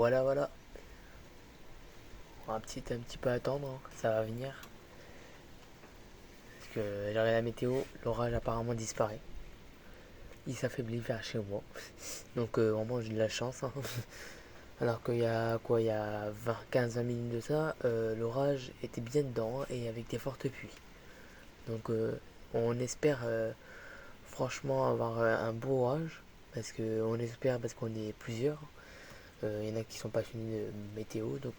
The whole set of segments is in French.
Voilà, voilà. On va un petit peu attendre, hein, ça va venir. Parce que j'ai regardé la météo, l'orage apparemment disparaît. Il s'affaiblit vers chez moi. Donc vraiment j'ai de la chance, hein. Alors qu'il y a quoi, il y a 15-20 minutes de ça, l'orage était bien dedans, hein, et avec des fortes pluies. Donc on espère franchement avoir un beau orage. Parce que on espère parce qu'on est plusieurs. Il y en a qui sont passionnés de météo, donc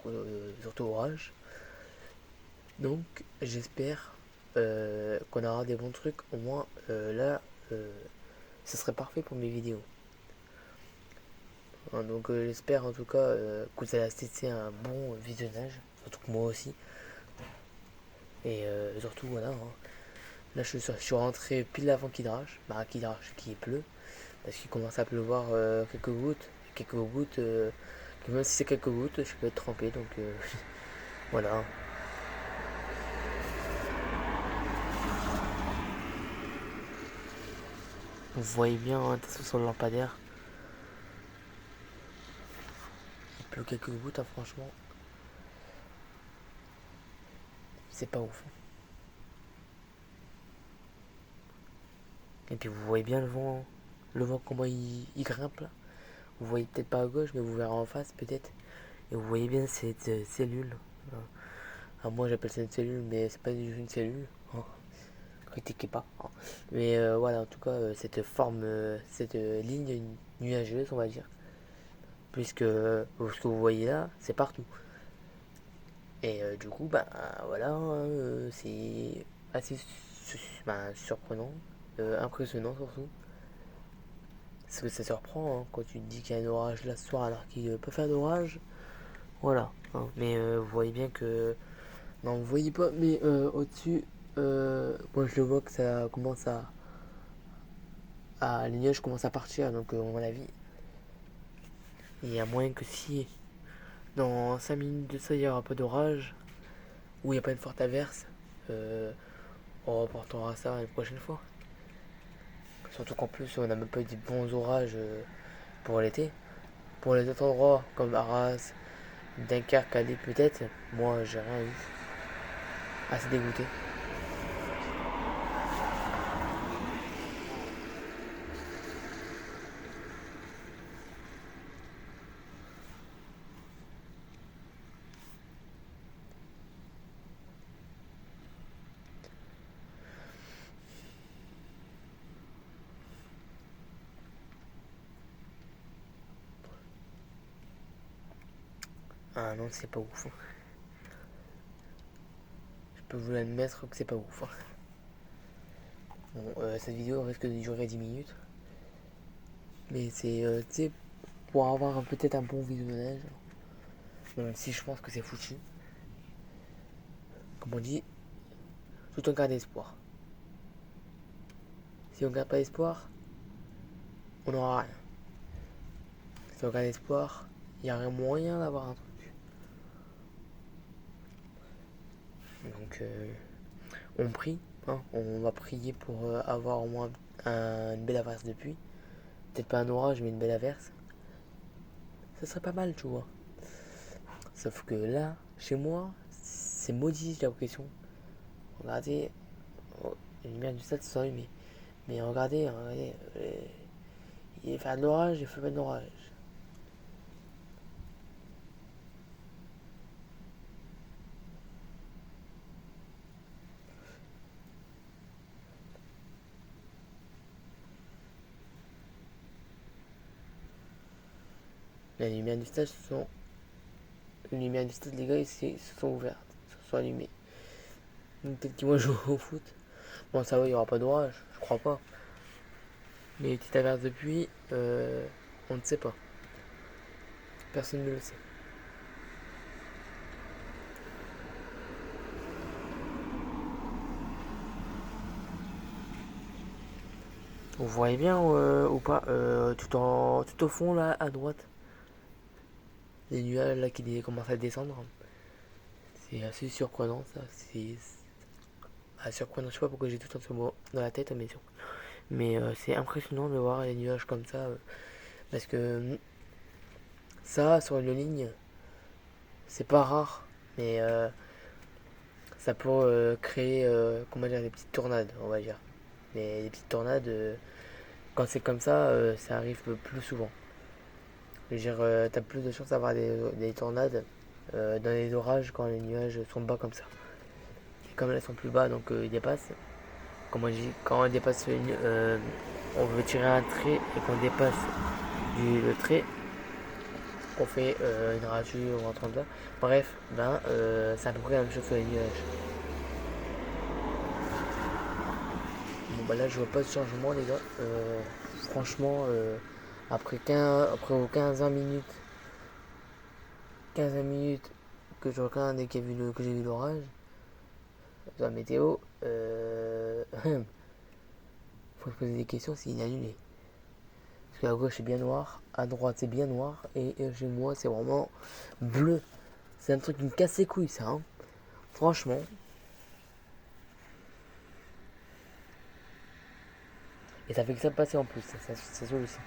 surtout orage. Donc j'espère qu'on aura des bons trucs. Au moins là, ce serait parfait pour mes vidéos. Hein, donc j'espère en tout cas que vous allez assister à un bon visionnage. Surtout que moi aussi. Et surtout voilà, hein. Là je suis rentré pile avant qu'il drache. Bah qu'il drache, qu'il pleut. Parce qu'il commence à pleuvoir quelques gouttes. Quelques gouttes. Même si c'est quelques gouttes, je peux être trempé. Donc voilà. Vous voyez bien, hein, sur le lampadaire. Il pleut quelques gouttes, hein, franchement. C'est pas ouf. Et puis vous voyez bien le vent comment il grimpe là. Vous voyez peut-être pas à gauche, mais vous verrez en face peut-être. Et vous voyez bien cette cellule. Ah, moi j'appelle ça une cellule, mais c'est pas du tout une cellule. Hein. Critiquez pas. Hein. Mais voilà, en tout cas, cette forme, cette ligne nuageuse, on va dire. Puisque ce que vous voyez là, c'est partout. Et du coup, bah voilà, hein, c'est assez surprenant, impressionnant surtout. Parce que ça surprend hein, quand tu te dis qu'il y a un orage là ce soir alors qu'il ne peut faire d'orage. Voilà. Hein. Mais vous voyez bien que. Non, vous voyez pas, mais au-dessus, moi je le vois que ça commence les nuages commencent à partir. Donc, à mon avis, il y a moyen que si dans 5 minutes de ça il n'y aura pas d'orage, ou il n'y a pas une forte averse, on reportera ça une prochaine fois. Surtout qu'en plus, on n'a même pas eu des bons orages pour l'été. Pour les autres endroits, comme Arras, Dunkerque, Calais peut-être, moi j'ai rien eu. Assez dégoûté. Ah non, c'est pas ouf. Je peux vous l'admettre que c'est pas ouf. Bon, cette vidéo risque de durer 10 minutes. Mais c'est, tu sais, pour avoir peut-être un bon visionnage. Même si je pense que c'est foutu. Comme on dit, tout en garde espoir. Si on garde pas espoir, on n'aura rien. Si on garde espoir, il y a rien moyen d'avoir un truc. Donc, on prie. Hein, on va prier pour avoir au moins une belle averse de pluie. Peut-être pas un orage, mais une belle averse. Ça serait pas mal, tu vois. Sauf que là, chez moi, c'est maudit, j'ai l'impression. Regardez, oh, les lumières du stade sont allumées. Mais regardez, il fait de l'orage, il fait pas de l'orage. Les lumières du stade sont. Les lumières du stade, les gars, se sont ouvertes, se sont allumées. Donc peut-être qu'ils vont jouer au foot. Bon, ça va, il n'y aura pas d'orage, je crois pas. Mais les petites averses de pluie, on ne sait pas. Personne ne le sait. Vous voyez bien ou pas tout au fond là à droite, les nuages là qui commencent à descendre. C'est assez surprenant ça. C'est surprenant. Je sais pas pourquoi j'ai tout ce mot dans la tête, mais c'est impressionnant de voir les nuages comme ça. Parce que Ça, sur une ligne, c'est pas rare, mais ça peut créer, comment dire, des petites tornades, on va dire. Mais les petites tornades, quand c'est comme ça arrive plus souvent. Je veux dire, t'as plus de chances d'avoir des tornades dans les orages quand les nuages sont bas comme ça. Et comme là, ils sont plus bas, donc ils dépassent. Comme on dit, quand on dépasse on veut tirer un trait et qu'on dépasse le trait, qu'on fait une rature ou un truc comme ça. Bref, c'est à peu près la même chose sur les nuages. Bon, bah là, je vois pas de changement, les gars. Franchement, après aux 15-20 minutes, 15 minutes que je regarde et que j'ai vu l'orage, la météo, faut se poser des questions s'il est annulé. Parce qu'à gauche c'est bien noir, à droite c'est bien noir, et chez moi c'est vraiment bleu. C'est un truc qui me casse les couilles ça, hein. Franchement. Et ça fait que ça passer en plus, c'est sûr aussi.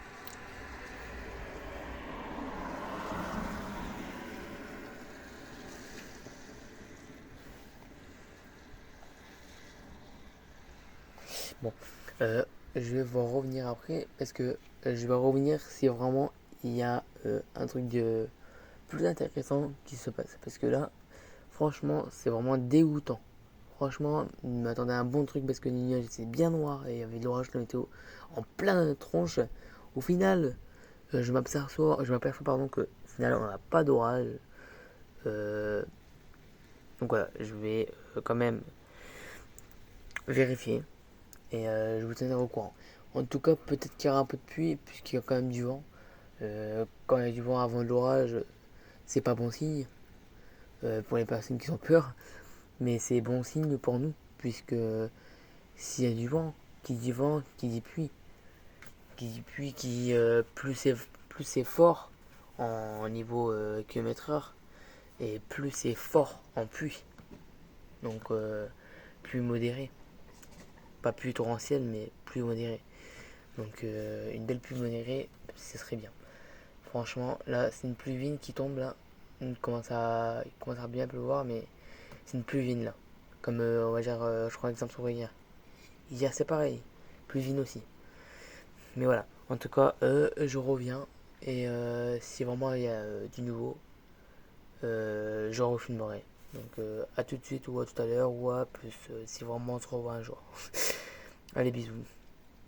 Bon, je vais vous revenir après, parce que je vais revenir si vraiment il y a un truc de plus intéressant qui se passe. Parce que là, franchement, c'est vraiment dégoûtant. Franchement, il m'attendait à un bon truc parce que les nuages étaient bien noirs et il y avait de l'orage de la météo en plein tronche. Au final, je m'aperçois pardon, que au final, on n'a pas d'orage. Euh, donc voilà, je vais quand même vérifier et je vous tiendrai au courant. En tout cas, peut-être qu'il y aura un peu de pluie puisqu'il y a quand même du vent. Quand il y a du vent avant l'orage, c'est pas bon signe pour les personnes qui ont peur, mais c'est bon signe pour nous puisque s'il y a du vent, qui dit pluie. Qui dit pluie, plus c'est fort en niveau kilomètre heure et plus c'est fort en pluie. Donc pluie modérée. Pas pluie torrentielle, mais pluie modérée. Donc une belle pluie modérée, ce serait bien. Franchement, là, c'est une pluie fine qui tombe là. Il commence à bien pleuvoir, mais c'est une pluie fine là. Comme on va dire, je prends l'exemple sur hier. Hier, c'est pareil. Pluie fine aussi. Mais voilà. En tout cas, je reviens. Et si vraiment il y a du nouveau, je refilmerai. Donc à tout de suite ou à tout à l'heure ou à plus si vraiment on se revoit un jour. Allez, bisous.